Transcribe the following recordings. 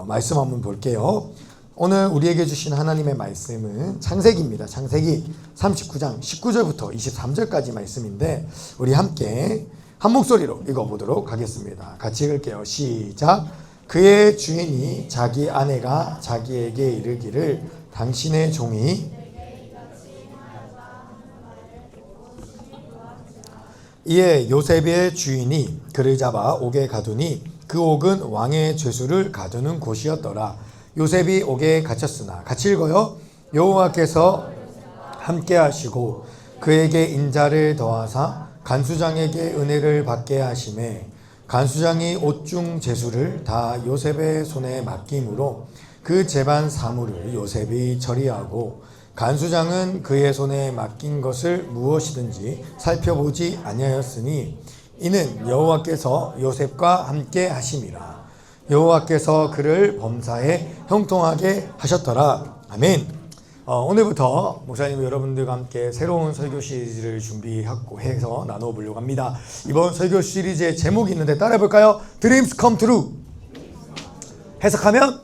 말씀 한번 볼게요. 오늘 우리에게 주신 하나님의 말씀은 창세기입니다. 창세기 39장 19절부터 23절까지 말씀인데 우리 함께 한 목소리로 읽어보도록 하겠습니다. 같이 읽을게요. 시작. 그의 주인이 자기 아내가 자기에게 이르기를 당신의 종이 이에 요셉의 주인이 그를 잡아 옥에 가두니 그 옥은 왕의 죄수를 가두는 곳이었더라. 요셉이 옥에 갇혔으나 같이 읽어요. 여호와께서 함께 하시고 그에게 인자를 더하사 간수장에게 은혜를 받게 하심에 간수장이 옥중 죄수를 다 요셉의 손에 맡김으로 그 재반 사물을 요셉이 처리하고 간수장은 그의 손에 맡긴 것을 무엇이든지 살펴보지 아니하였으니 이는 여호와께서 요셉과 함께 하심이라. 여호와께서 그를 범사에 형통하게 하셨더라. 아멘. 오늘부터 목사님 여러분들과 함께 새로운 설교 시리즈를 준비하고 해서 나눠보려고 합니다. 이번 설교 시리즈의 제목이 있는데 따라해볼까요? Dreams come true. 해석하면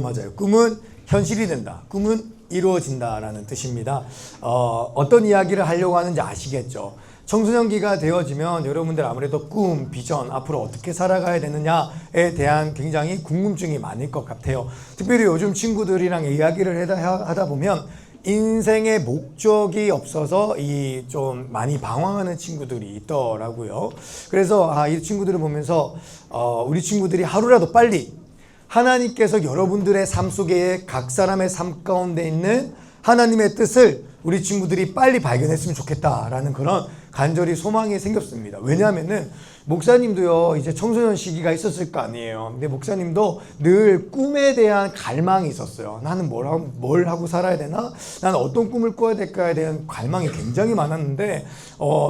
맞아요. 꿈은 현실이 된다. 꿈은 이루어진다라는 뜻입니다. 어떤 이야기를 하려고 하는지 아시겠죠? 청소년기가 되어지면 여러분들 아무래도 꿈, 비전, 앞으로 어떻게 살아가야 되느냐에 대한 굉장히 궁금증이 많을 것 같아요. 특별히 요즘 친구들이랑 이야기를 하다 보면 인생의 목적이 없어서 좀 많이 방황하는 친구들이 있더라고요. 그래서 이 친구들을 보면서 우리 친구들이 하루라도 빨리 하나님께서 여러분들의 삶 속에 각 사람의 삶 가운데 있는 하나님의 뜻을 우리 친구들이 빨리 발견했으면 좋겠다라는 그런 간절히 소망이 생겼습니다. 왜냐하면은 목사님도요 이제 청소년 시기가 있었을 거 아니에요. 근데 목사님도 늘 꿈에 대한 갈망이 있었어요. 나는 뭘 하고 살아야 되나? 나는 어떤 꿈을 꿔야 될까에 대한 갈망이 굉장히 많았는데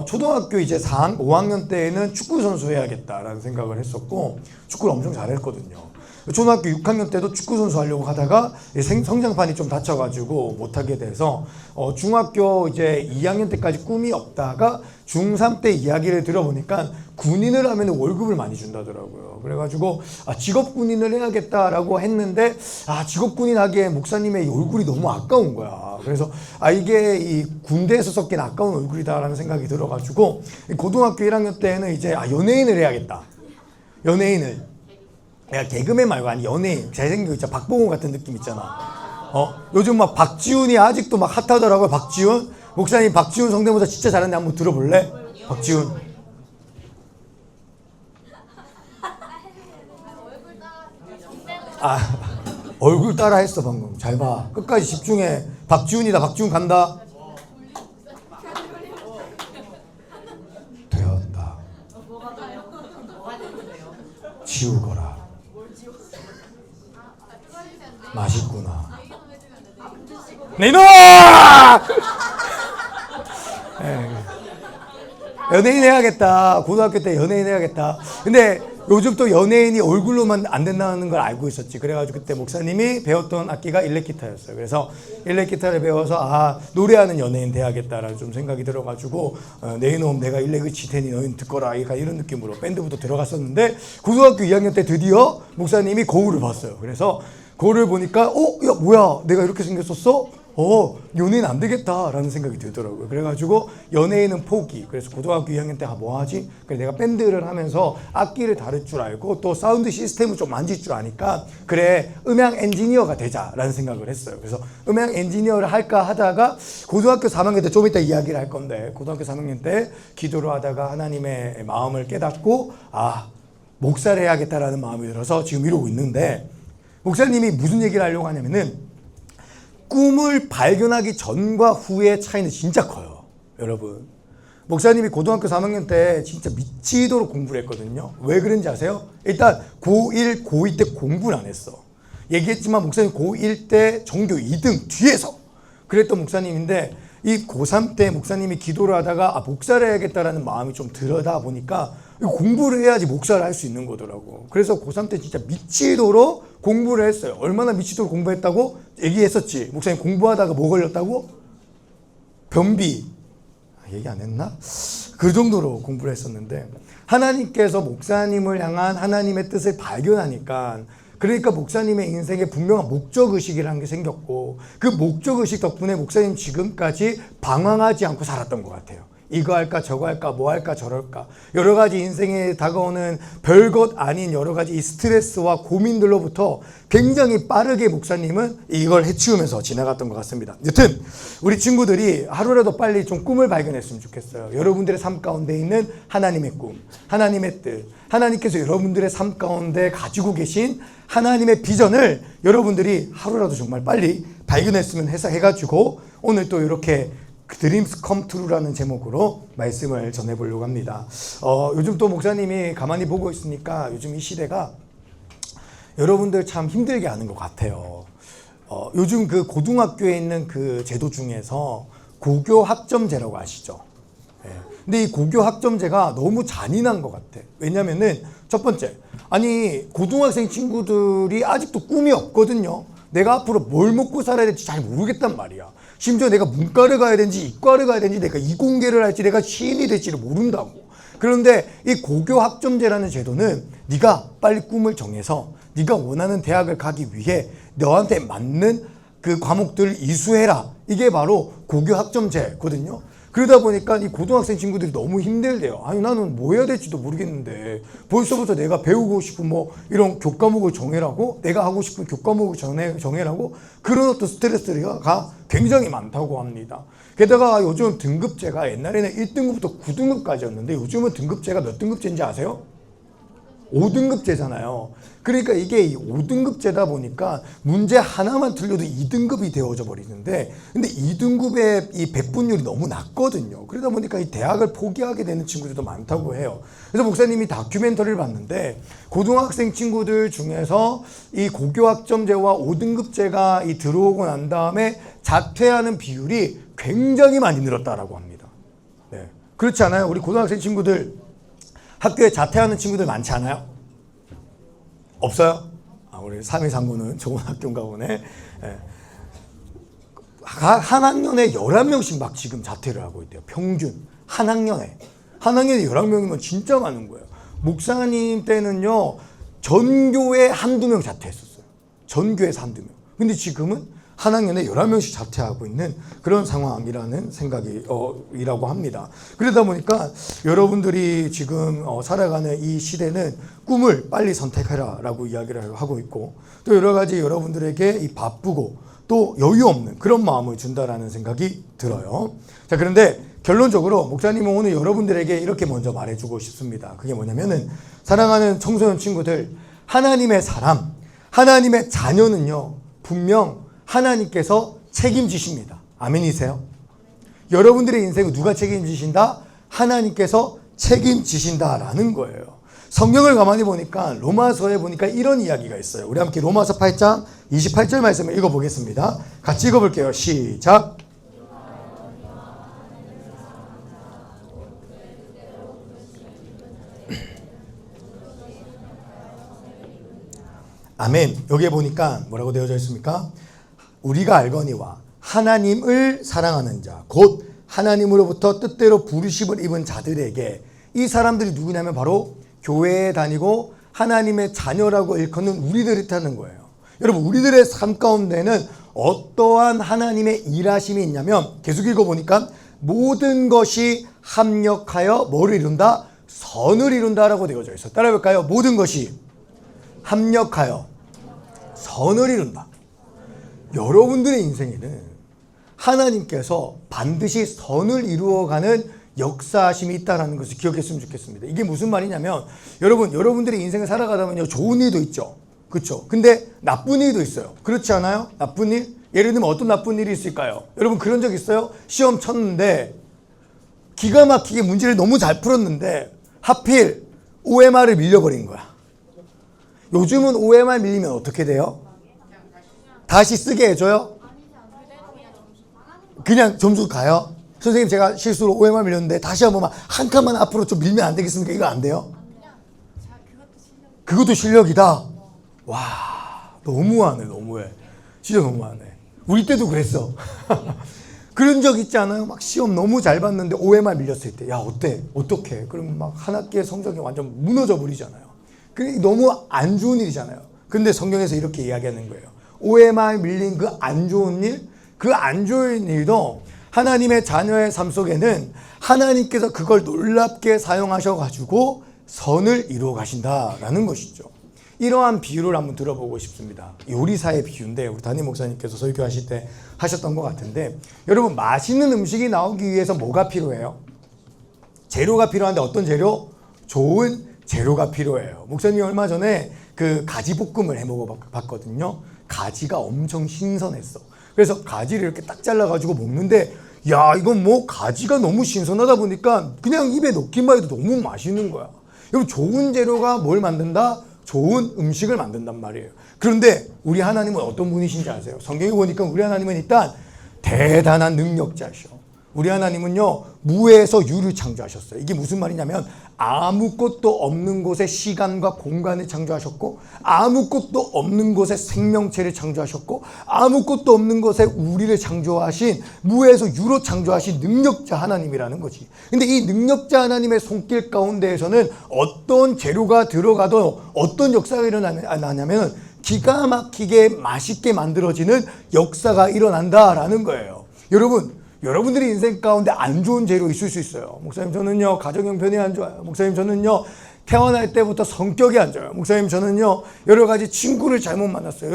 초등학교 이제 5학년 때에는 축구 선수 해야겠다라는 생각을 했었고 축구를 엄청 잘했거든요. 초등학교 6학년 때도 축구선수 하려고 하다가 성장판이 좀 다쳐가지고 못하게 돼서 중학교 이제 2학년 때까지 꿈이 없다가 중3 때 이야기를 들어보니까 군인을 하면 월급을 많이 준다더라고요. 그래가지고 직업군인을 해야겠다라고 했는데 직업군인 하기에 목사님의 얼굴이 너무 아까운 거야. 그래서 이게 이 군대에서 섞인 아까운 얼굴이다라는 생각이 들어가지고 고등학교 1학년 때는 이제 연예인을 해야겠다. 연예인을. 내가 개그맨 말고 아니 연예인 잘생기고 있잖아. 박보검 같은 느낌 있잖아. 요즘 막 박지훈이 아직도 막 핫하더라고요. 박지훈 목사님 박지훈 성대모사 진짜 잘하는데 한번 들어볼래? 박지훈 얼굴 따라 했어 방금. 잘 봐. 끝까지 집중해. 박지훈이다. 박지훈 간다. 되었다. 지우거라. 맛있구나. 네노! 연예인 해야겠다. 고등학교 때 연예인 해야겠다. 근데 요즘 또 연예인이 얼굴로만 안 된다는 걸 알고 있었지. 그래가지고 그때 목사님이 배웠던 악기가 일렉기타였어요. 그래서 일렉기타를 배워서 노래하는 연예인 돼야겠다라는 좀 생각이 들어가지고 내 이놈 내가 일렉을 칠 테니 너희는 듣거라. 이런 느낌으로 밴드부터 들어갔었는데 고등학교 2학년 때 드디어 목사님이 거울을 봤어요. 그래서 거울을 보니까 야 뭐야 내가 이렇게 생겼었어? 연예인 안 되겠다라는 생각이 들더라고요. 그래가지고 연예인은 포기. 그래서 고등학교 2학년 때 뭐 하지? 그래 내가 밴드를 하면서 악기를 다룰 줄 알고 또 사운드 시스템을 좀 만질 줄 아니까 그래 음향 엔지니어가 되자라는 생각을 했어요. 그래서 음향 엔지니어를 할까 하다가 고등학교 3학년 때 좀 이따 이야기를 할 건데 고등학교 3학년 때 기도를 하다가 하나님의 마음을 깨닫고 목사를 해야겠다라는 마음이 들어서 지금 이러고 있는데 목사님이 무슨 얘기를 하려고 하냐면은 꿈을 발견하기 전과 후의 차이는 진짜 커요. 여러분 목사님이 고등학교 3학년 때 진짜 미치도록 공부를 했거든요. 왜 그런지 아세요? 일단 고1, 고2 때 공부를 안 했어. 얘기했지만 목사님 고1 때 전교 2등 뒤에서 그랬던 목사님인데 이 고3 때 목사님이 기도를 하다가 목사를 해야겠다라는 마음이 좀 들어다 보니까 공부를 해야지 목사를 할 수 있는 거더라고. 그래서 고3 때 진짜 미치도록 공부를 했어요. 얼마나 미치도록 공부했다고 얘기했었지. 목사님 공부하다가 뭐 걸렸다고? 변비. 얘기 안 했나? 그 정도로 공부를 했었는데 하나님께서 목사님을 향한 하나님의 뜻을 발견하니까 그러니까 목사님의 인생에 분명한 목적의식이라는 게 생겼고 그 목적의식 덕분에 목사님 지금까지 방황하지 않고 살았던 것 같아요. 이거 할까 저거 할까 뭐 할까 저럴까 여러 가지 인생에 다가오는 별것 아닌 여러 가지 이 스트레스와 고민들로부터 굉장히 빠르게 목사님은 이걸 해치우면서 지나갔던 것 같습니다. 여튼 우리 친구들이 하루라도 빨리 좀 꿈을 발견했으면 좋겠어요. 여러분들의 삶 가운데 있는 하나님의 꿈, 하나님의 뜻, 하나님께서 여러분들의 삶 가운데 가지고 계신 하나님의 비전을 여러분들이 하루라도 정말 빨리 발견했으면 해가지고 오늘 또 이렇게 드림스 컴 트루라는 제목으로 말씀을 전해보려고 합니다. 요즘 또 목사님이 가만히 보고 있으니까 요즘 이 시대가 여러분들 참 힘들게 하는 것 같아요. 요즘 그 고등학교에 있는 그 제도 중에서 고교 학점제라고 아시죠? 네. 근데 이 고교 학점제가 너무 잔인한 것 같아. 왜냐면은 첫 번째, 아니 고등학생 친구들이 아직도 꿈이 없거든요. 내가 앞으로 뭘 먹고 살아야 될지 잘 모르겠단 말이야. 심지어 내가 문과를 가야 되는지 이과를 가야 되는지 내가 이공계를 할지 내가 시인이 될지를 모른다고. 그런데 이 고교 학점제라는 제도는 네가 빨리 꿈을 정해서 네가 원하는 대학을 가기 위해 너한테 맞는 그 과목들을 이수해라. 이게 바로 고교 학점제거든요. 그러다 보니까 이 고등학생 친구들이 너무 힘들대요. 아니 나는 뭐 해야 될지도 모르겠는데 벌써부터 내가 배우고 싶은 뭐 이런 교과목을 정해라고 내가 하고 싶은 교과목을 정해라고 그런 어떤 스트레스가 굉장히 많다고 합니다. 게다가 요즘 등급제가 옛날에는 1등급부터 9등급까지였는데 요즘은 등급제가 몇 등급제인지 아세요? 5등급제잖아요. 그러니까 이게 5등급제다 보니까 문제 하나만 틀려도 2등급이 되어져 버리는데 근데 2등급의 이 배분율이 너무 낮거든요. 그러다 보니까 이 대학을 포기하게 되는 친구들도 많다고 해요. 그래서 목사님이 다큐멘터리를 봤는데 고등학생 친구들 중에서 이 고교학점제와 5등급제가 이 들어오고 난 다음에 자퇴하는 비율이 굉장히 많이 늘었다라고 합니다. 네. 그렇지 않아요? 우리 고등학생 친구들 학교에 자퇴하는 친구들 많지 않아요? 없어요? 우리 3.239는 좋은 학교인가 보네. 예. 한 학년에 11명씩 막 지금 자퇴를 하고 있대요. 평균. 한 학년에 11명이면 진짜 많은 거예요. 목사님 때는요, 전교에 한두 명 자퇴했었어요. 전교에서 한두 명. 근데 지금은 한 학년에 11명씩 자퇴하고 있는 그런 상황이라는 생각이라고 합니다. 그러다 보니까 여러분들이 지금 살아가는 이 시대는 꿈을 빨리 선택해라 라고 이야기를 하고 있고 또 여러 가지 여러분들에게 이 바쁘고 또 여유 없는 그런 마음을 준다라는 생각이 들어요. 자, 그런데 결론적으로 목사님은 오늘 여러분들에게 이렇게 먼저 말해주고 싶습니다. 그게 뭐냐면은 사랑하는 청소년 친구들, 하나님의 사람, 하나님의 자녀는요, 분명 하나님께서 책임지십니다. 아멘이세요? 여러분들의 인생을 누가 책임지신다? 하나님께서 책임지신다라는 거예요. 성경을 가만히 보니까 로마서에 보니까 이런 이야기가 있어요. 우리 함께 로마서 8장 28절 말씀을 읽어보겠습니다. 같이 읽어볼게요. 시작. 아멘. 여기에 보니까 뭐라고 되어져 있습니까? 우리가 알거니와 하나님을 사랑하는 자, 곧 하나님으로부터 뜻대로 부르심을 입은 자들에게 이 사람들이 누구냐면 바로 교회에 다니고 하나님의 자녀라고 일컫는 우리들이 있다는 거예요. 여러분, 우리들의 삶 가운데는 어떠한 하나님의 일하심이 있냐면 계속 읽어보니까 모든 것이 합력하여 뭐를 이룬다? 선을 이룬다라고 되어져 있어요. 따라해볼까요? 모든 것이 합력하여 선을 이룬다. 여러분들의 인생에는 하나님께서 반드시 선을 이루어가는 역사하심이 있다는 것을 기억했으면 좋겠습니다. 이게 무슨 말이냐면 여러분들의 인생을 살아가다면요, 좋은 일도 있죠. 그렇죠? 근데 나쁜 일도 있어요. 그렇지 않아요? 나쁜 일? 예를 들면 어떤 나쁜 일이 있을까요? 여러분 그런 적 있어요? 시험 쳤는데 기가 막히게 문제를 너무 잘 풀었는데 하필 OMR을 밀려버린 거야. 요즘은 OMR 밀리면 어떻게 돼요? 다시 쓰게 해줘요? 그냥 점수 가요? 선생님 제가 실수로 OMR 밀렸는데 다시 한 번만 한 칸만 앞으로 좀 밀면 안 되겠습니까? 이거 안 돼요? 그것도 실력이다? 와, 너무하네. 진짜 너무하네. 우리 때도 그랬어. 그런 적 있지 않아요? 막 시험 너무 잘 봤는데 OMR 밀렸을 때, 야 어때? 어떡해? 그러면 막 한 학기의 성적이 완전 무너져 버리잖아요. 그게 너무 안 좋은 일이잖아요. 근데 성경에서 이렇게 이야기하는 거예요. OMR 밀린 그 안 좋은 일, 그 안 좋은 일도 하나님의 자녀의 삶 속에는 하나님께서 그걸 놀랍게 사용하셔가지고 선을 이루어 가신다라는 것이죠. 이러한 비유를 한번 들어보고 싶습니다. 요리사의 비유인데 우리 담임 목사님께서 설교하실 때 하셨던 것 같은데, 여러분 맛있는 음식이 나오기 위해서 뭐가 필요해요? 재료가 필요한데 어떤 재료? 좋은 재료가 필요해요. 목사님이 얼마 전에 그 가지 볶음을 해 먹어봤거든요. 가지가 엄청 신선했어. 그래서 가지를 이렇게 딱 잘라가지고 먹는데, 야 이건 뭐 가지가 너무 신선하다 보니까 그냥 입에 넣기만 해도 너무 맛있는 거야. 여러분 좋은 재료가 뭘 만든다? 좋은 음식을 만든단 말이에요. 그런데 우리 하나님은 어떤 분이신지 아세요? 성경에 보니까 우리 하나님은 일단 대단한 능력자셔. 우리 하나님은요 무에서 유를 창조하셨어요. 이게 무슨 말이냐면 아무것도 없는 곳에 시간과 공간을 창조하셨고, 아무것도 없는 곳에 생명체를 창조하셨고, 아무것도 없는 곳에 우리를 창조하신, 무에서 유로 창조하신 능력자 하나님이라는 거지. 근데 이 능력자 하나님의 손길 가운데에서는 어떤 재료가 들어가도 어떤 역사가 일어나냐면 기가 막히게 맛있게 만들어지는 역사가 일어난다라는 거예요. 여러분들의 인생 가운데 안 좋은 재료 있을 수 있어요. 목사님 저는요 가정 형편이 안 좋아요. 목사님 저는요 태어날 때부터 성격이 안 좋아요. 목사님 저는요 여러 가지 친구를 잘못 만났어요.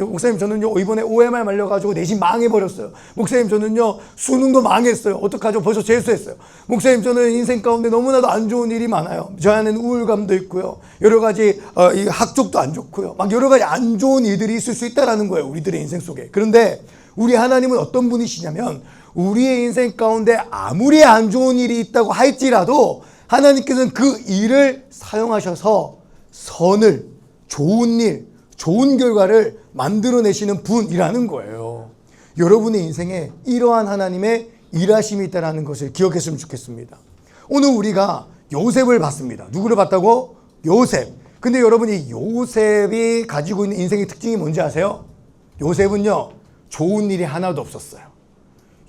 목사님 저는요 이번에 OMR 말려가지고 내신 망해버렸어요. 목사님 저는요 수능도 망했어요. 어떡하죠? 벌써 재수했어요. 목사님 저는 인생 가운데 너무나도 안 좋은 일이 많아요. 저 안에는 우울감도 있고요. 여러 가지 이 학적도 안 좋고요. 막 여러 가지 안 좋은 일들이 있을 수 있다라는 거예요. 우리들의 인생 속에. 그런데 우리 하나님은 어떤 분이시냐면, 우리의 인생 가운데 아무리 안 좋은 일이 있다고 할지라도 하나님께서는 그 일을 사용하셔서 선을, 좋은 일, 좋은 결과를 만들어내시는 분이라는 거예요. 여러분의 인생에 이러한 하나님의 일하심이 있다는 것을 기억했으면 좋겠습니다. 오늘 우리가 요셉을 봤습니다. 누구를 봤다고? 요셉. 근데 여러분이 요셉이 가지고 있는 인생의 특징이 뭔지 아세요? 요셉은요 좋은 일이 하나도 없었어요.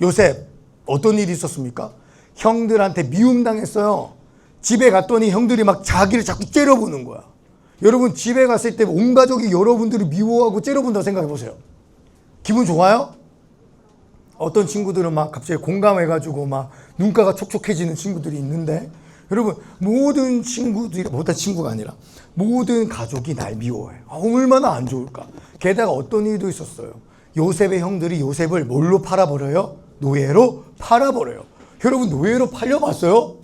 요셉 어떤 일이 있었습니까? 형들한테 미움당했어요. 집에 갔더니 형들이 막 자기를 자꾸 째려보는 거야. 여러분 집에 갔을 때 온 가족이 여러분들을 미워하고 째려본다고 생각해 보세요. 기분 좋아요? 어떤 친구들은 막 갑자기 공감해가지고 막 눈가가 촉촉해지는 친구들이 있는데, 여러분 모든 친구가 아니라 모든 가족이 날 미워해. 얼마나 안 좋을까. 게다가 어떤 일도 있었어요. 요셉의 형들이 요셉을 뭘로 팔아버려요? 노예로 팔아버려요. 여러분 노예로 팔려봤어요?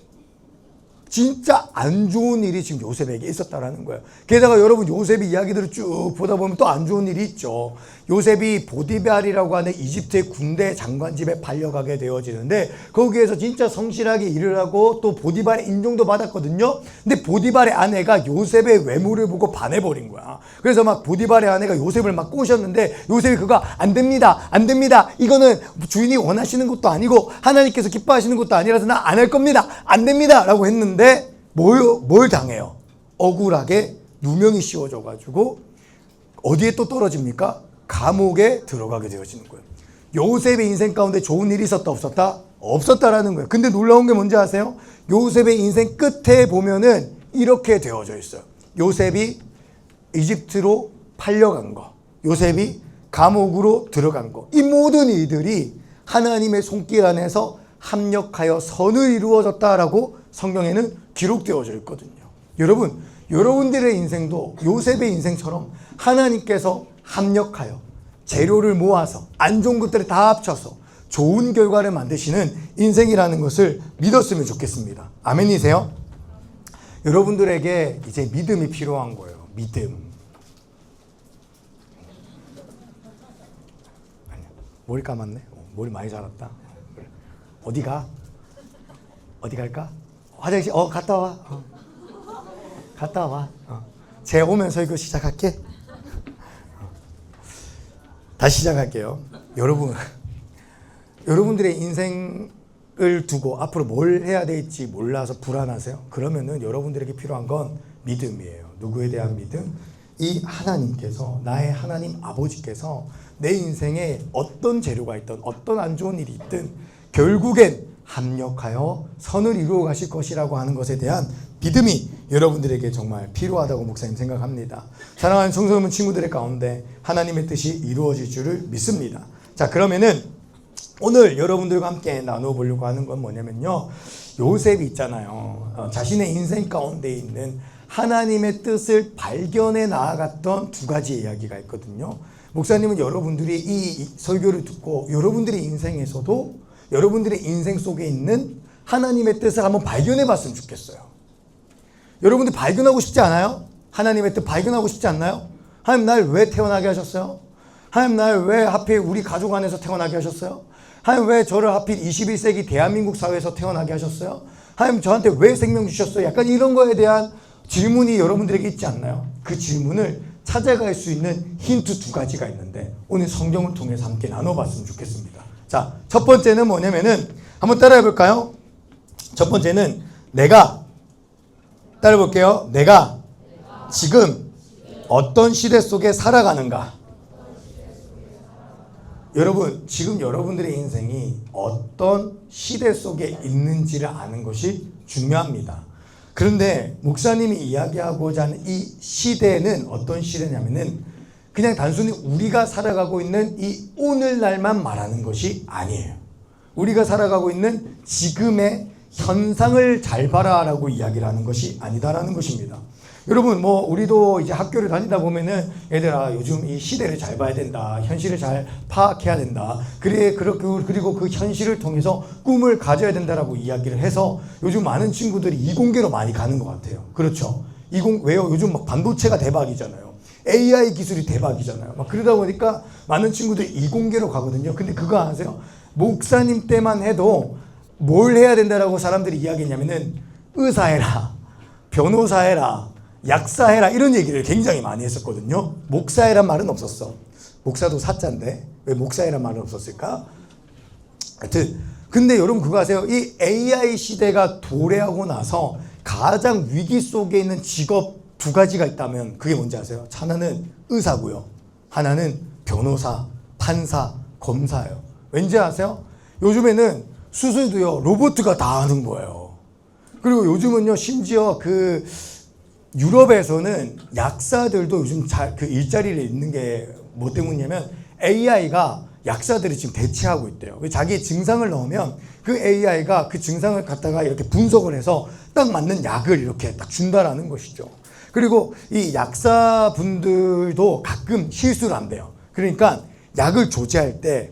진짜 안 좋은 일이 지금 요셉에게 있었다라는 거예요. 게다가 여러분 요셉의 이야기들을 쭉 보다 보면 또 안 좋은 일이 있죠. 요셉이 보디발이라고 하는 이집트의 군대 장관 집에 팔려가게 되어지는데, 거기에서 진짜 성실하게 일을 하고 또 보디발의 인정도 받았거든요. 근데 보디발의 아내가 요셉의 외모를 보고 반해버린 거야. 그래서 막 보디발의 아내가 요셉을 막 꼬셨는데, 요셉이 그거 안 됩니다, 안 됩니다, 이거는 주인이 원하시는 것도 아니고 하나님께서 기뻐하시는 것도 아니라서 나 안 할 겁니다, 안 됩니다 라고 했는데, 뭘 당해요? 억울하게 누명이 씌워져가지고 어디에 또 떨어집니까? 감옥에 들어가게 되어지는 거예요. 요셉의 인생 가운데 좋은 일이 있었다 없었다? 없었다라는 거예요. 근데 놀라운 게 뭔지 아세요? 요셉의 인생 끝에 보면은 이렇게 되어져 있어요. 요셉이 이집트로 팔려간 거, 요셉이 감옥으로 들어간 거, 이 모든 일들이 하나님의 손길 안에서 합력하여 선을 이루어졌다라고 성경에는 기록되어져 있거든요. 여러분들의 인생도 요셉의 인생처럼 하나님께서 합력하여 재료를 모아서 안 좋은 것들을 다 합쳐서 좋은 결과를 만드시는 인생이라는 것을 믿었으면 좋겠습니다. 아멘이세요? 여러분들에게 이제 믿음이 필요한 거예요. 믿음. 머리 감았네. 머리 많이 자랐다. 어디 갈까? 화장실 갔다 와. 갔다 와. 제가 오면서 이거 시작할게. 다시 시작할게요. 여러분들의 인생을 두고 앞으로 뭘 해야 될지 몰라서 불안하세요? 그러면은 여러분들에게 필요한 건 믿음이에요. 누구에 대한 믿음? 이 하나님께서, 나의 하나님 아버지께서 내 인생에 어떤 재료가 있든 어떤 안 좋은 일이 있든 결국엔 합력하여 선을 이루어 가실 것이라고 하는 것에 대한 믿음이 여러분들에게 정말 필요하다고 목사님 생각합니다. 사랑하는 청소년 친구들의 가운데 하나님의 뜻이 이루어질 줄을 믿습니다. 자, 그러면은 오늘 여러분들과 함께 나눠보려고 하는 건 뭐냐면요, 요셉이 있잖아요. 자신의 인생 가운데 있는 하나님의 뜻을 발견해 나아갔던 두 가지 이야기가 있거든요. 목사님은 여러분들이 이 설교를 듣고 여러분들의 인생에서도 여러분들의 인생 속에 있는 하나님의 뜻을 한번 발견해 봤으면 좋겠어요. 여러분들 발견하고 싶지 않아요? 하나님의 뜻 발견하고 싶지 않나요? 하나님 날 왜 태어나게 하셨어요? 하나님 날 왜 하필 우리 가족 안에서 태어나게 하셨어요? 하나님 왜 저를 하필 21세기 대한민국 사회에서 태어나게 하셨어요? 하나님 저한테 왜 생명 주셨어요? 약간 이런 거에 대한 질문이 여러분들에게 있지 않나요? 그 질문을 찾아갈 수 있는 힌트 두 가지가 있는데 오늘 성경을 통해서 함께 나눠봤으면 좋겠습니다. 자, 첫 번째는 뭐냐면은 한번 따라해 볼까요? 첫 번째는 내가 따라해 볼게요. 내가 지금 어떤 시대 속에 살아가는가? 여러분, 지금 여러분들의 인생이 어떤 시대 속에 있는지를 아는 것이 중요합니다. 그런데 목사님이 이야기하고자 하는 이 시대는 어떤 시대냐면은 그냥 단순히 우리가 살아가고 있는 이 오늘날만 말하는 것이 아니에요. 우리가 살아가고 있는 지금의 현상을 잘 봐라라고 이야기를 하는 것이 아니다라는 것입니다. 여러분, 우리도 이제 학교를 다니다 보면은 얘들아, 요즘 이 시대를 잘 봐야 된다. 현실을 잘 파악해야 된다. 그리고 그 현실을 통해서 꿈을 가져야 된다라고 이야기를 해서 요즘 많은 친구들이 이공계로 많이 가는 것 같아요. 그렇죠? 왜요? 요즘 막 반도체가 대박이잖아요. AI 기술이 대박이잖아요. 막 그러다 보니까 많은 친구들이 이공계로 가거든요. 근데 그거 아세요? 목사님 때만 해도 뭘 해야 된다라고 사람들이 이야기했냐면은 의사해라, 변호사해라, 약사해라 이런 얘기를 굉장히 많이 했었거든요. 목사해란 말은 없었어. 목사도 사자인데 왜 목사해란 말은 없었을까? 하여튼 근데 여러분 그거 아세요? 이 AI 시대가 도래하고 나서 가장 위기 속에 있는 직업 두 가지가 있다면 그게 뭔지 아세요? 하나는 의사고요. 하나는 변호사, 판사, 검사예요. 왠지 아세요? 요즘에는 수술도요 로봇가 다 하는 거예요. 그리고 요즘은요 심지어 그 유럽에서는 약사들도 요즘 그 일자리를 잃는 게 뭐 때문이냐면 AI가 약사들이 지금 대체하고 있대요. 자기의 증상을 넣으면 그 AI가 그 증상을 갖다가 이렇게 분석을 해서 딱 맞는 약을 이렇게 딱 준다라는 것이죠. 그리고 이 약사분들도 가끔 실수를 한대요. 그러니까 약을 조제할 때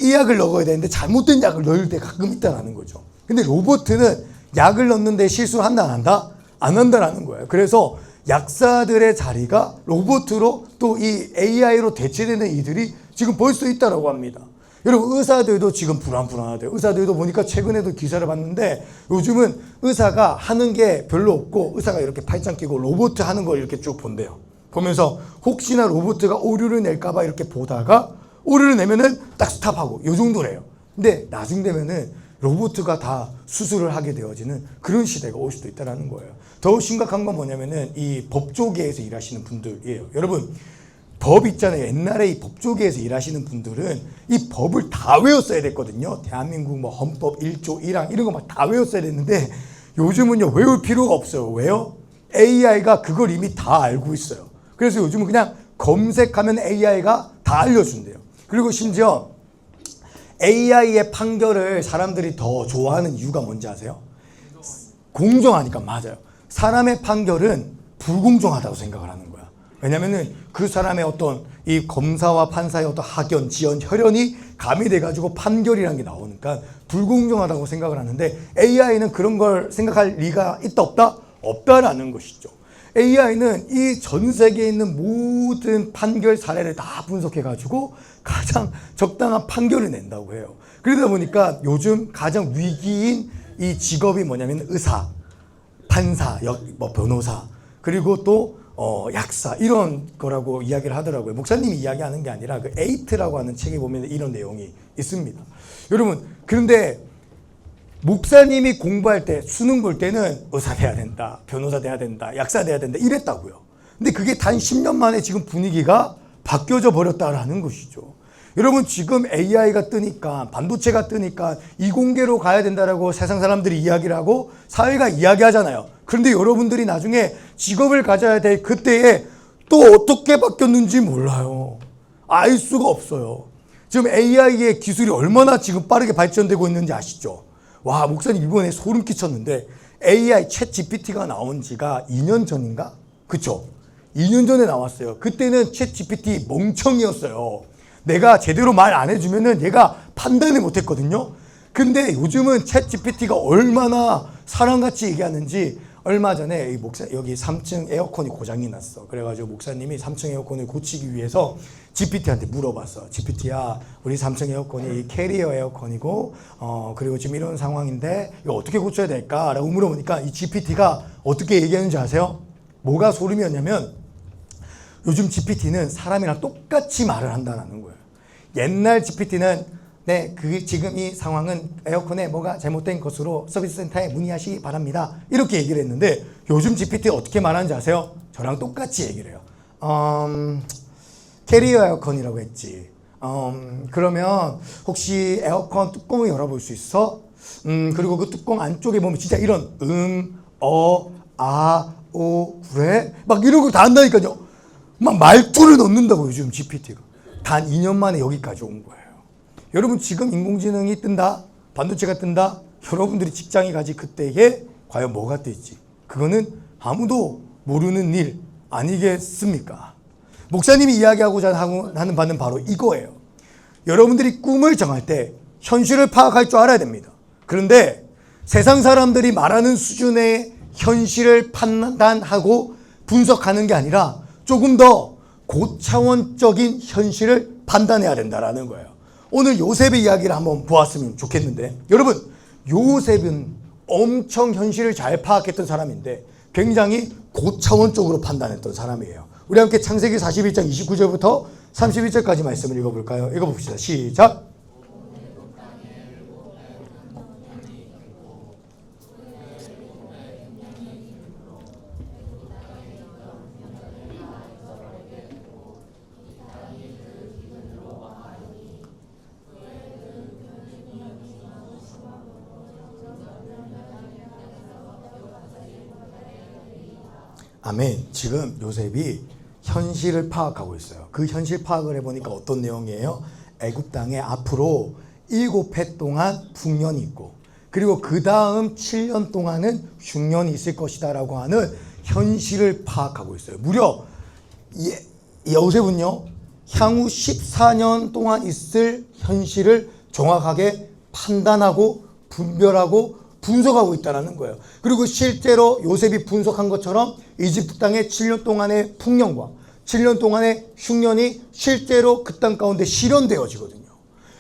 이 약을 넣어야 되는데 잘못된 약을 넣을 때 가끔 있다라는 거죠. 근데 로봇은 약을 넣는데 실수를 한다 안 한다? 안 한다라는 거예요. 그래서 약사들의 자리가 로봇으로 또 이 AI로 대체되는 이들이 지금 벌써 있다라고 합니다. 여러분 의사들도 지금 불안하대요. 의사들도 보니까 최근에도 기사를 봤는데 요즘은 의사가 하는 게 별로 없고 의사가 이렇게 팔짱 끼고 로봇 하는 걸 이렇게 쭉 본대요. 보면서 혹시나 로봇가 오류를 낼까 봐 이렇게 보다가 오류를 내면은 딱 스탑하고 요 정도래요. 근데 나중 되면은 로봇가 다 수술을 하게 되어지는 그런 시대가 올 수도 있다는 거예요. 더 심각한 건 뭐냐면은 이 법조계에서 일하시는 분들이에요. 여러분 법 있잖아요. 옛날에 이 법조계에서 일하시는 분들은 이 법을 다 외웠어야 됐거든요. 대한민국 뭐 헌법 1조 1항 이런 거 막 다 외웠어야 됐는데 요즘은요 외울 필요가 없어요. 왜요? AI가 그걸 이미 다 알고 있어요. 그래서 요즘은 그냥 검색하면 AI가 다 알려준대요. 그리고 심지어 AI의 판결을 사람들이 더 좋아하는 이유가 뭔지 아세요? 공정하니까. 맞아요. 사람의 판결은 불공정하다고 생각을 하는 거야. 왜냐면은 그 사람의 어떤 이 검사와 판사의 어떤 학연, 지연, 혈연이 가미돼가지고 판결이라는 게 나오니까 불공정하다고 생각을 하는데 AI는 그런 걸 생각할 리가 있다 없다? 없다라는 것이죠. AI는 이 전 세계에 있는 모든 판결 사례를 다 분석해가지고 가장 적당한 판결을 낸다고 해요. 그러다 보니까 요즘 가장 위기인 이 직업이 뭐냐면 의사, 판사, 변호사, 그리고 또 약사 이런 거라고 이야기를 하더라고요. 목사님이 이야기하는 게 아니라 그 에이트라고 하는 책에 보면 이런 내용이 있습니다. 여러분 그런데 목사님이 공부할 때 수능 볼 때는 의사 돼야 된다, 변호사 돼야 된다, 약사 돼야 된다 이랬다고요. 근데 그게 단 10년 만에 지금 분위기가 바뀌어져 버렸다라는 것이죠. 여러분 지금 AI가 뜨니까 반도체가 뜨니까 이공계로 가야 된다라고 세상 사람들이 이야기를 하고 사회가 이야기하잖아요. 그런데 여러분들이 나중에 직업을 가져야 될 그때에 또 어떻게 바뀌었는지 몰라요. 알 수가 없어요. 지금 AI의 기술이 얼마나 지금 빠르게 발전되고 있는지 아시죠? 와, 목사님 이번에 소름 끼쳤는데 AI 챗 GPT가 나온 지가 2년 전인가? 그쵸? 2년 전에 나왔어요. 그때는 챗 GPT 멍청이었어요. 내가 제대로 말 안 해주면은 얘가 판단을 못 했거든요. 근데 요즘은 챗 GPT가 얼마나 사람같이 얘기하는지 얼마 전에 여기 3층 에어컨이 고장이 났어. 그래가지고 목사님이 3층 에어컨을 고치기 위해서 GPT한테 물어봤어. GPT야, 우리 3층 에어컨이 캐리어 에어컨이고, 그리고 지금 이런 상황인데, 이거 어떻게 고쳐야 될까? 라고 물어보니까 이 GPT가 어떻게 얘기하는지 아세요? 뭐가 소름이었냐면, 요즘 GPT는 사람이랑 똑같이 말을 한다는 거예요. 옛날 GPT는 네, 지금 이 상황은 에어컨에 뭐가 잘못된 것으로 서비스 센터에 문의하시기 바랍니다. 이렇게 얘기를 했는데 요즘 GPT 어떻게 말하는지 아세요? 저랑 똑같이 얘기를 해요. 캐리어 에어컨이라고 했지. 그러면 혹시 에어컨 뚜껑을 열어볼 수 있어? 그리고 그 뚜껑 안쪽에 보면 진짜 이런 그래? 막 이런 거 다 한다니까요. 막 말투를 넣는다고 요즘 GPT가. 단 2년 만에 여기까지 온 거예요. 여러분 지금 인공지능이 뜬다, 반도체가 뜬다, 여러분들이 직장에 가지 그때에 과연 뭐가 뜰지 그거는 아무도 모르는 일 아니겠습니까? 목사님이 이야기하고자 하는 바는 바로 이거예요. 여러분들이 꿈을 정할 때 현실을 파악할 줄 알아야 됩니다. 그런데 세상 사람들이 말하는 수준의 현실을 판단하고 분석하는 게 아니라 조금 더 고차원적인 현실을 판단해야 된다는 거예요. 오늘 요셉의 이야기를 한번 보았으면 좋겠는데 여러분 요셉은 엄청 현실을 잘 파악했던 사람인데 굉장히 고차원적으로 판단했던 사람이에요. 우리 함께 창세기 41장 29절부터 31절까지 말씀을 읽어볼까요? 읽어봅시다. 시작. 아멘. 지금 요셉이 현실을 파악하고 있어요. 그 현실 파악을 해보니까 어떤 내용이에요? 애굽 땅에 앞으로 7해 동안 풍년이 있고 그리고 그 다음 7년 동안은 흉년이 있을 것이다 라고 하는 현실을 파악하고 있어요. 무려 요셉은요 향후 14년 동안 있을 현실을 정확하게 판단하고 분별하고 분석하고 있다는 거예요. 그리고 실제로 요셉이 분석한 것처럼 이집트 땅의 7년 동안의 풍년과 7년 동안의 흉년이 실제로 그 땅 가운데 실현되어지거든요.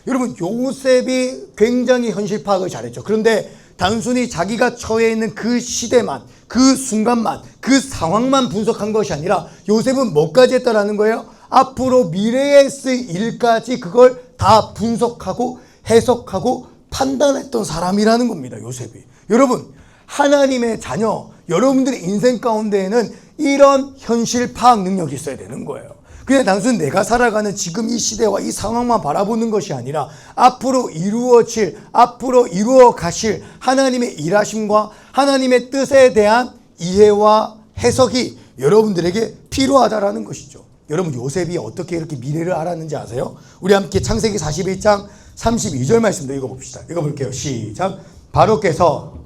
여러분 요셉이 굉장히 현실 파악을 잘했죠. 그런데 단순히 자기가 처해 있는 그 시대만 그 순간만 그 상황만 분석한 것이 아니라 요셉은 뭐까지 했다라는 거예요? 앞으로 미래에 있을 일까지 그걸 다 분석하고 해석하고 판단했던 사람이라는 겁니다. 요셉이. 여러분 하나님의 자녀 여러분들의 인생 가운데에는 이런 현실 파악 능력이 있어야 되는 거예요. 그냥 단순히 내가 살아가는 지금 이 시대와 이 상황만 바라보는 것이 아니라 앞으로 이루어질 앞으로 이루어 가실 하나님의 일하심과 하나님의 뜻에 대한 이해와 해석이 여러분들에게 필요하다라는 것이죠. 여러분 요셉이 어떻게 이렇게 미래를 알았는지 아세요? 우리 함께 창세기 41장 32절 말씀도 읽어봅시다. 읽어볼게요. 시작. 바로께서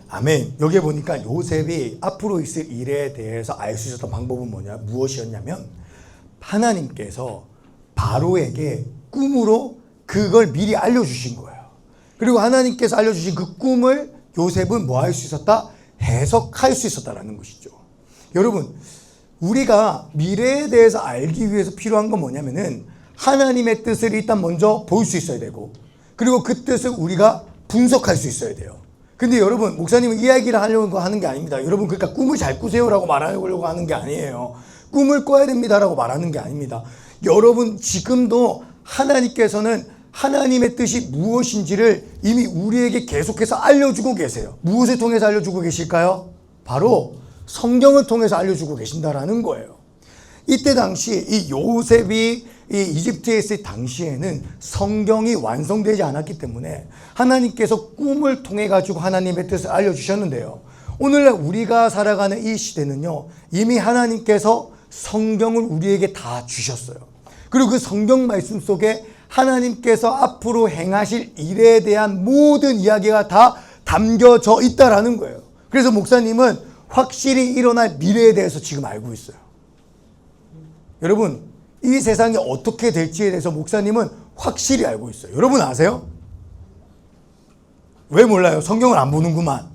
아멘. 여기에 보니까 요셉이 앞으로 있을 일에 대해서 알 수 있었던 방법은 무엇이었냐면 하나님께서 바로에게 꿈으로 그걸 미리 알려주신 거예요. 그리고 하나님께서 알려주신 그 꿈을 요셉은 뭐 할 수 있었다? 해석할 수 있었다라는 것이죠. 여러분 우리가 미래에 대해서 알기 위해서 필요한 건 뭐냐면은 하나님의 뜻을 일단 먼저 볼 수 있어야 되고 그리고 그 뜻을 우리가 분석할 수 있어야 돼요. 근데 여러분 목사님은 이야기를 하려고 하는 게 아닙니다. 여러분 그러니까 꿈을 잘 꾸세요라고 말하려고 하는 게 아니에요. 꿈을 꿔야 됩니다라고 말하는 게 아닙니다. 여러분 지금도 하나님께서는 하나님의 뜻이 무엇인지를 이미 우리에게 계속해서 알려주고 계세요. 무엇을 통해서 알려주고 계실까요? 바로 성경을 통해서 알려주고 계신다라는 거예요. 이때 당시 이 요셉이 이 이집트에 있을 당시에는 성경이 완성되지 않았기 때문에 하나님께서 꿈을 통해 가지고 하나님의 뜻을 알려주셨는데요. 오늘날 우리가 살아가는 이 시대는요, 이미 하나님께서 성경을 우리에게 다 주셨어요. 그리고 그 성경 말씀 속에 하나님께서 앞으로 행하실 일에 대한 모든 이야기가 다 담겨져 있다라는 거예요. 그래서 목사님은 확실히 일어날 미래에 대해서 지금 알고 있어요. 여러분, 이 세상이 어떻게 될지에 대해서 목사님은 확실히 알고 있어요. 여러분 아세요? 왜 몰라요? 성경을 안 보는구만.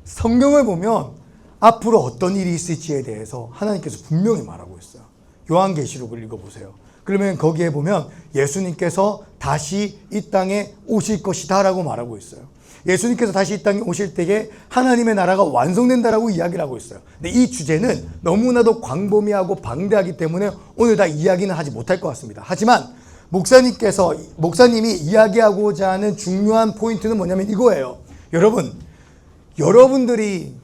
성경을 보면 앞으로 어떤 일이 있을지에 대해서 하나님께서 분명히 말하고 있어요. 요한계시록을 읽어보세요. 그러면 거기에 보면 예수님께서 다시 이 땅에 오실 것이다 라고 말하고 있어요. 예수님께서 다시 이 땅에 오실 때에 하나님의 나라가 완성된다라고 이야기를 하고 있어요. 근데 이 주제는 너무나도 광범위하고 방대하기 때문에 오늘 다 이야기는 하지 못할 것 같습니다. 하지만 목사님이 이야기하고자 하는 중요한 포인트는 뭐냐면 이거예요. 여러분들이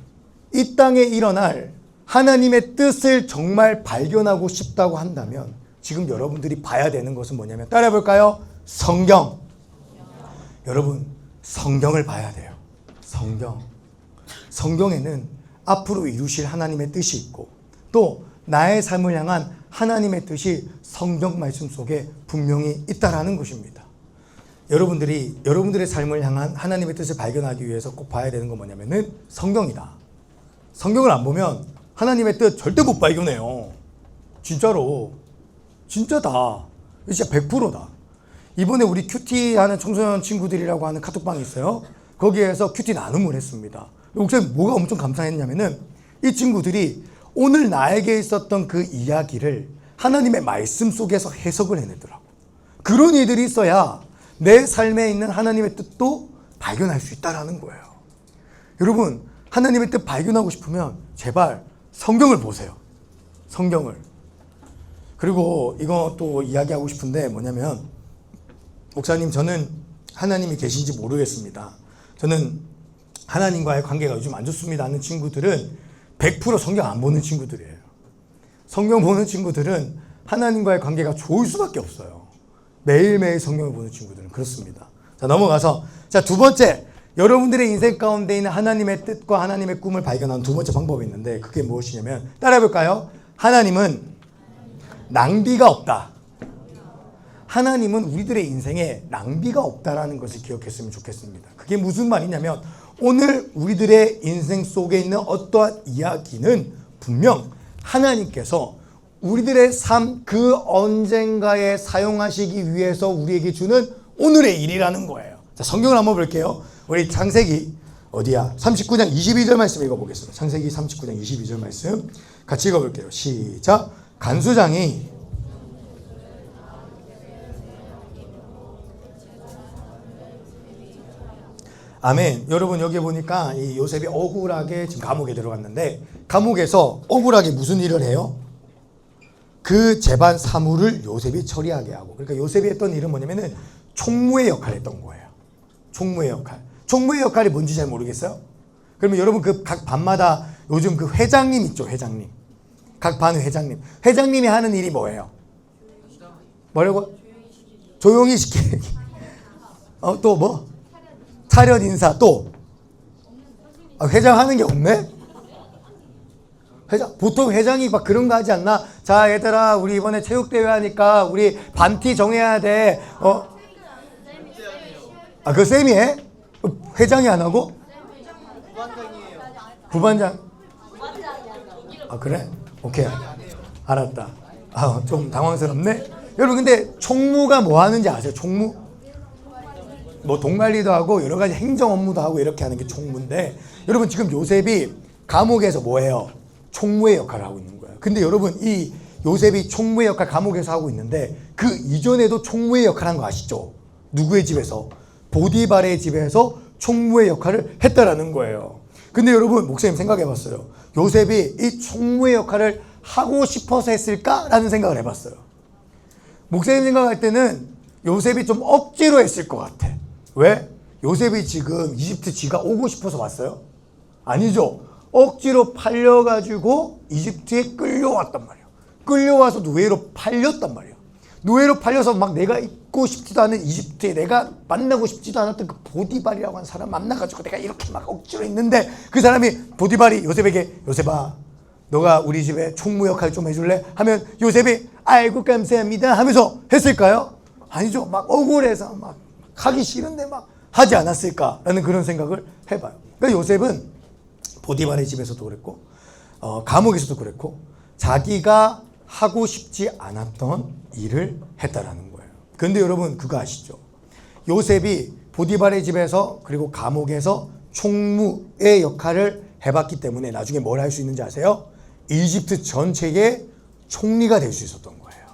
이 땅에 일어날 하나님의 뜻을 정말 발견하고 싶다고 한다면 지금 여러분들이 봐야 되는 것은 뭐냐면, 따라해 볼까요? 성경. 여러분, 성경을 봐야 돼요. 성경에는 앞으로 이루실 하나님의 뜻이 있고 또 나의 삶을 향한 하나님의 뜻이 성경 말씀 속에 분명히 있다라는 것입니다. 여러분들의 삶을 향한 하나님의 뜻을 발견하기 위해서 꼭 봐야 되는 건 뭐냐면은 성경이다. 성경을 안 보면 하나님의 뜻 절대 못 발견해요. 진짜로. 진짜다. 진짜 100%다. 이번에 우리 큐티 하는 청소년 친구들이라고 하는 카톡방이 있어요. 거기에서 큐티 나눔을 했습니다. 목사님 뭐가 엄청 감사했냐면은 이 친구들이 오늘 나에게 있었던 그 이야기를 하나님의 말씀 속에서 해석을 해내더라고. 그런 이들이 있어야 내 삶에 있는 하나님의 뜻도 발견할 수 있다는 거예요. 여러분, 하나님의 뜻 발견하고 싶으면 제발 성경을 보세요. 성경을. 그리고 이거 또 이야기하고 싶은데 뭐냐면, 목사님, 저는 하나님이 계신지 모르겠습니다. 저는 하나님과의 관계가 요즘 안 좋습니다 하는 친구들은 100% 성경 안 보는 친구들이에요. 성경 보는 친구들은 하나님과의 관계가 좋을 수밖에 없어요. 매일매일 성경을 보는 친구들은 그렇습니다. 자, 넘어가서 두 번째, 여러분들의 인생 가운데 있는 하나님의 뜻과 하나님의 꿈을 발견하는 두 번째 방법이 있는데, 그게 무엇이냐면, 따라해 볼까요? 하나님은 낭비가 없다. 하나님은 우리들의 인생에 낭비가 없다라는 것을 기억했으면 좋겠습니다. 그게 무슨 말이냐면, 오늘 우리들의 인생 속에 있는 어떠한 이야기는 분명 하나님께서 우리들의 삶 그 언젠가에 사용하시기 위해서 우리에게 주는 오늘의 일이라는 거예요. 자, 성경을 한번 볼게요. 우리 창세기 39장 22절 말씀 읽어보겠습니다. 창세기 39장 22절 말씀 같이 읽어볼게요. 시작. 간수장이 아멘. 여러분, 여기 보니까 이 요셉이 억울하게 지금 감옥에 들어갔는데, 감옥에서 억울하게 무슨 일을 해요? 그 재반 사물을 요셉이 처리하게 하고, 그러니까 요셉이 했던 일은 뭐냐면은 총무의 역할을 했던 거예요. 총무의 역할. 총무의 역할이 뭔지 잘 모르겠어요? 그러면 여러분, 그 각 반마다 요즘 그 회장님 있죠, 회장님. 각 반 회장님. 회장님이 하는 일이 뭐예요? 뭐라고? 조용히 시키기. 또 뭐? 차렷 인사. 또 회장 하는 게 없네? 보통 회장이 막 그런 거 하지 않나? 자, 얘들아, 우리 이번에 체육대회 하니까 우리 반티 정해야 돼. 그거 쌤이 해? 회장이 안 하고? 부반장. 그래? 오케이. 알았다. 좀 당황스럽네? 여러분, 근데 총무가 뭐 하는지 아세요? 총무? 뭐 동관리도 하고 여러 가지 행정 업무도 하고 이렇게 하는 게 총무인데, 여러분, 지금 요셉이 감옥에서 뭐 해요? 총무의 역할을 하고 있는 거예요. 근데 여러분, 이 요셉이 총무의 역할 감옥에서 하고 있는데, 그 이전에도 총무의 역할을 한 거 아시죠? 누구의 집에서? 보디발의 집에서 총무의 역할을 했다라는 거예요. 근데 여러분, 목사님 생각해 봤어요. 요셉이 이 총무의 역할을 하고 싶어서 했을까라는 생각을 해봤어요. 목사님 생각할 때는 요셉이 좀 억지로 했을 것 같아. 왜? 요셉이 지금 이집트 지가 오고 싶어서 왔어요? 아니죠. 억지로 팔려가지고 이집트에 끌려왔단 말이에요. 끌려와서 노예로 팔렸단 말이에요. 노예로 팔려서 막 내가 있고 싶지도 않은 이집트에 내가 만나고 싶지도 않았던 그 보디발이라고 하는 사람 만나가지고 내가 이렇게 막 억지로 있는데 그 사람이 보디발이 요셉에게 요셉아 너가 우리 집에 총무 역할 좀 해줄래? 하면 요셉이 아이고 감사합니다 하면서 했을까요? 아니죠. 막 억울해서 막 하기 싫은데 막 하지 않았을까라는 그런 생각을 해봐요. 그러니까 요셉은 보디발의 집에서도 그랬고 감옥에서도 그랬고 자기가 하고 싶지 않았던 일을 했다라는 거예요. 그런데 여러분 그거 아시죠? 요셉이 보디발의 집에서 그리고 감옥에서 총무의 역할을 해봤기 때문에 나중에 뭘 할 수 있는지 아세요? 이집트 전체의 총리가 될 수 있었던 거예요.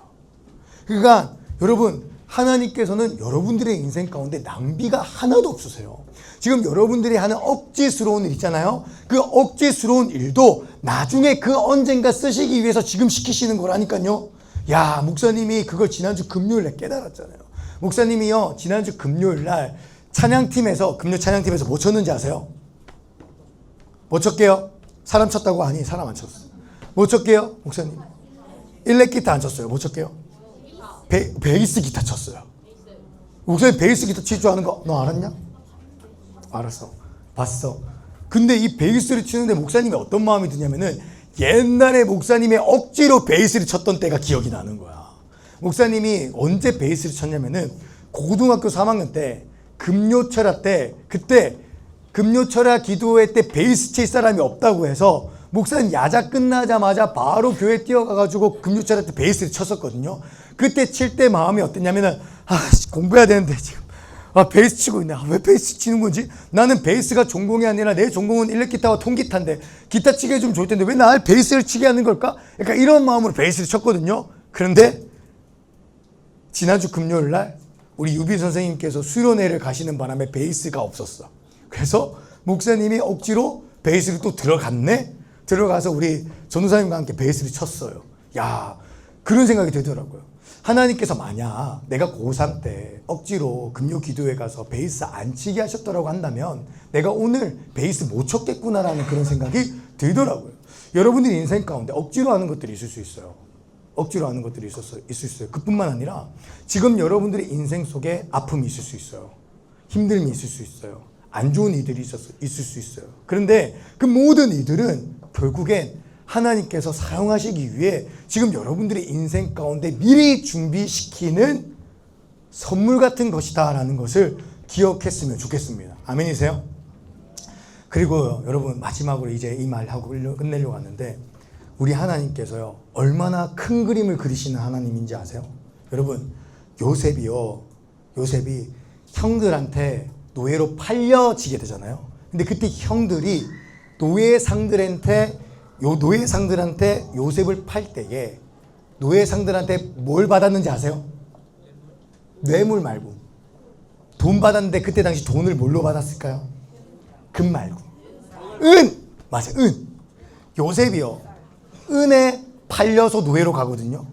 그러니까 여러분 하나님께서는 여러분들의 인생 가운데 낭비가 하나도 없으세요. 지금 여러분들이 하는 억지스러운 일 있잖아요. 그 억지스러운 일도 나중에 그 언젠가 쓰시기 위해서 지금 시키시는 거라니까요. 야, 목사님이 그걸 지난주 금요일에 깨달았잖아요. 목사님이요 지난주 금요일날 찬양팀에서 금요 찬양팀에서 뭐 쳤는지 아세요? 뭐 쳤게요? 사람 쳤다고? 아니 사람 안 쳤어. 뭐 쳤게요? 목사님 일렉 기타 안 쳤어요. 뭐 쳤게요? 베이스 기타 쳤어요. 목사님 베이스 기타 칠 줄 아는 거 너 알았냐? 알았어. 봤어. 근데 이 베이스를 치는데 목사님이 어떤 마음이 드냐면은 옛날에 목사님이 억지로 베이스를 쳤던 때가 기억이 나는 거야. 목사님이 언제 베이스를 쳤냐면은 고등학교 3학년 때 금요철야 때 그때 금요철야 기도회 때 베이스 칠 사람이 없다고 해서 목사님 야자 끝나자마자 바로 교회 뛰어가가지고 금요철야 때 베이스를 쳤었거든요. 그때 칠 때 마음이 어땠냐면은 공부해야 되는데 지금 베이스 치고 있네. 왜 베이스 치는 건지. 나는 베이스가 전공이 아니라 내 전공은 일렉기타와 통기타인데 기타 치게 해주면 좋을 텐데 왜 날 베이스를 치게 하는 걸까? 약간 이런 마음으로 베이스를 쳤거든요. 그런데 지난주 금요일날 우리 유비 선생님께서 수련회를 가시는 바람에 베이스가 없었어. 그래서 목사님이 억지로 베이스를 또 들어갔네. 들어가서 우리 전도사님과 함께 베이스를 쳤어요. 야, 그런 생각이 들더라고요. 하나님께서 만약 내가 고3 때 억지로 금요 기도회 가서 베이스 안 치게 하셨더라고 한다면 내가 오늘 베이스 못 쳤겠구나라는 그런 생각이 들더라고요. 여러분들이 인생 가운데 억지로 하는 것들이 있을 수 있어요. 억지로 하는 것들이 있을 수 있어요. 그뿐만 아니라 지금 여러분들의 인생 속에 아픔이 있을 수 있어요. 힘듦이 있을 수 있어요. 안 좋은 일들이 있을 수 있어요. 그런데 그 모든 일들은 결국엔 하나님께서 사용하시기 위해 지금 여러분들의 인생 가운데 미리 준비시키는 선물 같은 것이다 라는 것을 기억했으면 좋겠습니다. 아멘이세요? 그리고 여러분 마지막으로 이제 이 말하고 끝내려고 하는데 우리 하나님께서요 얼마나 큰 그림을 그리시는 하나님인지 아세요? 여러분 요셉이 형들한테 노예로 팔려지게 되잖아요. 근데 그때 형들이 노예상들한테 요셉을 팔 때에 노예상들한테 뭘 받았는지 아세요? 뇌물 말고 돈 받았는데 그때 당시 돈을 뭘로 받았을까요? 금 말고 은! 맞아요. 은! 요셉이요 은에 팔려서 노예로 가거든요.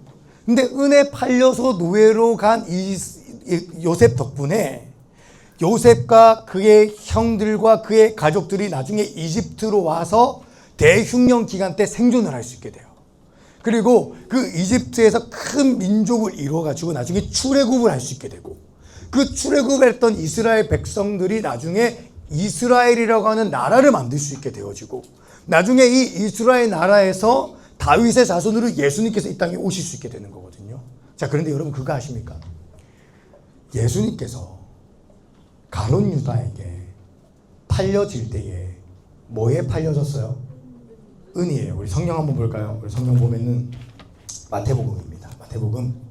근데 은에 팔려서 노예로 간 이 요셉 덕분에 요셉과 그의 형들과 그의 가족들이 나중에 이집트로 와서 대흉년 기간 때 생존을 할 수 있게 돼요. 그리고 그 이집트에서 큰 민족을 이루어가지고 나중에 출애굽을 할 수 있게 되고 그 출애굽을 했던 이스라엘 백성들이 나중에 이스라엘이라고 하는 나라를 만들 수 있게 되어지고 나중에 이 이스라엘 나라에서 다윗의 자손으로 예수님께서 이 땅에 오실 수 있게 되는 거거든요. 자, 그런데 여러분 그거 아십니까? 예수님께서 가룟 유다에게 팔려질 때에 뭐에 팔려졌어요? 은이에요. 우리 성경 한번 볼까요? 우리 성경 보면은 마태복음입니다. 마태복음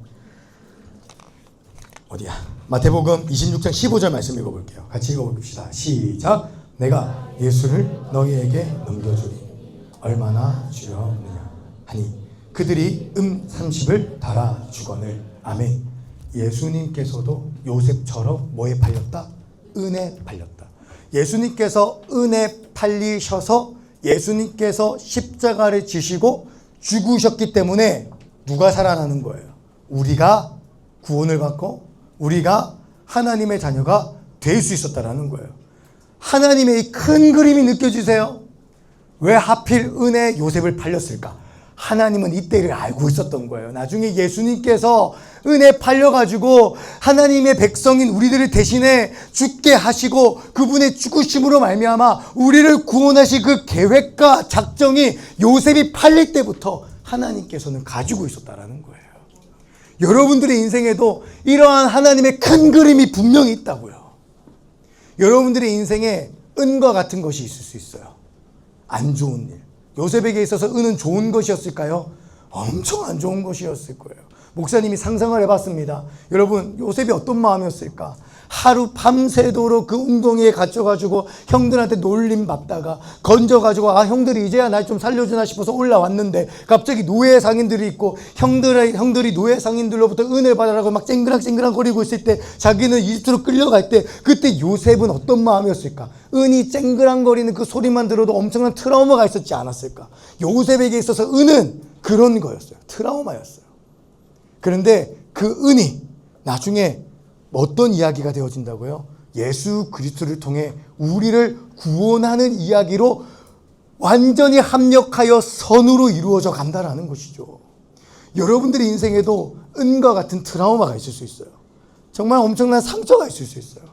어디야? 마태복음 26장 15절 말씀 읽어볼게요. 같이 읽어봅시다. 시작. 내가 예수를 너희에게 넘겨주리 얼마나 주려느냐 하니 그들이 30을 달아 주거늘. 아멘. 예수님께서도 요셉처럼 뭐에 팔렸다? 은에 팔렸다. 예수님께서 은에 팔리셔서 예수님께서 십자가를 지시고 죽으셨기 때문에 누가 살아나는 거예요? 우리가 구원을 받고 우리가 하나님의 자녀가 될 수 있었다라는 거예요. 하나님의 이 큰 그림이 느껴지세요? 왜 하필 은혜 요셉을 팔렸을까? 하나님은 이때를 알고 있었던 거예요. 나중에 예수님께서 은혜 팔려가지고 하나님의 백성인 우리들을 대신에 죽게 하시고 그분의 죽으심으로 말미암아 우리를 구원하실 그 계획과 작정이 요셉이 팔릴 때부터 하나님께서는 가지고 있었다라는 거예요. 여러분들의 인생에도 이러한 하나님의 큰 그림이 분명히 있다고요. 여러분들의 인생에 은과 같은 것이 있을 수 있어요. 안 좋은 일. 요셉에게 있어서 은은 좋은 것이었을까요? 엄청 안 좋은 것이었을 거예요. 목사님이 상상을 해봤습니다. 여러분, 요셉이 어떤 마음이었을까? 하루 밤새도록 그 웅덩이에 갇혀가지고 형들한테 놀림 받다가 건져가지고 형들이 이제야 날 좀 살려주나 싶어서 올라왔는데 갑자기 노예 상인들이 있고 형들이 노예 상인들로부터 은혜 받으라고 막 쨍그랑쨍그랑 거리고 있을 때 자기는 이집트로 끌려갈 때 그때 요셉은 어떤 마음이었을까? 은이 쨍그랑거리는 그 소리만 들어도 엄청난 트라우마가 있었지 않았을까? 요셉에게 있어서 은은 그런 거였어요. 트라우마였어요. 그런데 그 은이 나중에 어떤 이야기가 되어진다고요? 예수 그리스도를 통해 우리를 구원하는 이야기로 완전히 합력하여 선으로 이루어져 간다라는 것이죠. 여러분들의 인생에도 은과 같은 트라우마가 있을 수 있어요. 정말 엄청난 상처가 있을 수 있어요.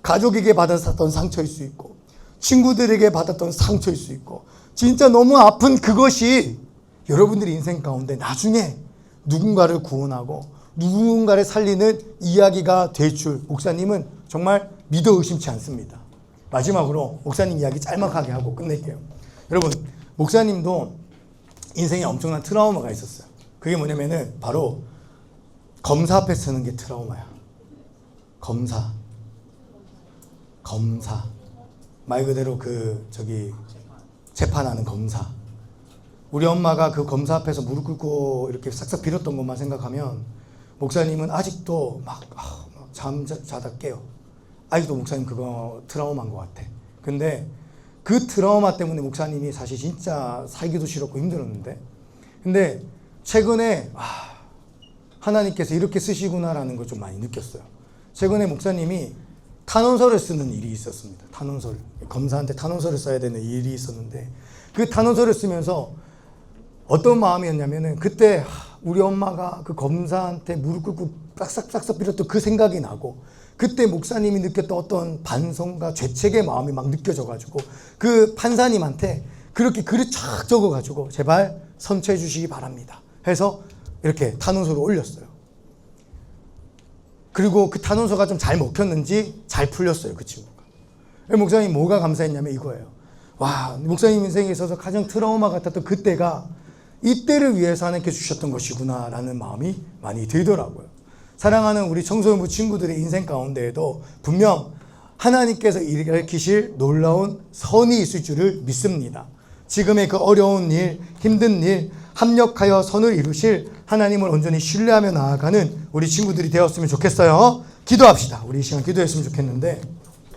가족에게 받았던 상처일 수 있고 친구들에게 받았던 상처일 수 있고 진짜 너무 아픈 그것이 여러분들의 인생 가운데 나중에 누군가를 구원하고 누군가를 살리는 이야기가 될 줄 목사님은 정말 믿어 의심치 않습니다. 마지막으로 목사님 이야기 짤막하게 하고 끝낼게요. 여러분, 목사님도 인생에 엄청난 트라우마가 있었어요. 그게 뭐냐면은 바로 검사 앞에 서는 게 트라우마야. 검사. 말 그대로 재판하는 검사. 우리 엄마가 그 검사 앞에서 무릎 꿇고 이렇게 싹싹 빌었던 것만 생각하면 목사님은 아직도 막 잠자다 깨요. 아직도 목사님 그거 트라우마인 것 같아. 근데 그 트라우마 때문에 목사님이 사실 진짜 살기도 싫었고 힘들었는데 근데 최근에 하나님께서 이렇게 쓰시구나라는 걸 좀 많이 느꼈어요. 최근에 목사님이 탄원서를 쓰는 일이 있었습니다. 탄원서를. 검사한테 탄원서를 써야 되는 일이 있었는데 그 탄원서를 쓰면서 어떤 마음이었냐면은 그때 우리 엄마가 그 검사한테 무릎 꿇고 싹싹싹싹 빌었던 그 생각이 나고 그때 목사님이 느꼈던 어떤 반성과 죄책의 마음이 막 느껴져가지고 그 판사님한테 그렇게 글을 쫙 적어가지고 제발 선처해 주시기 바랍니다 해서 이렇게 탄원서를 올렸어요. 그리고 그 탄원서가 좀 잘 먹혔는지 잘 풀렸어요. 그 친구가. 목사님 뭐가 감사했냐면 이거예요. 와, 목사님 인생에 있어서 가장 트라우마 같았던 그때가 이때를 위해서 하나님께서 주셨던 것이구나 라는 마음이 많이 들더라고요. 사랑하는 우리 청소년부 친구들의 인생 가운데에도 분명 하나님께서 일으키실 놀라운 선이 있을 줄을 믿습니다. 지금의 그 어려운 일, 힘든 일, 합력하여 선을 이루실 하나님을 온전히 신뢰하며 나아가는 우리 친구들이 되었으면 좋겠어요. 기도합시다. 우리 이 시간 기도했으면 좋겠는데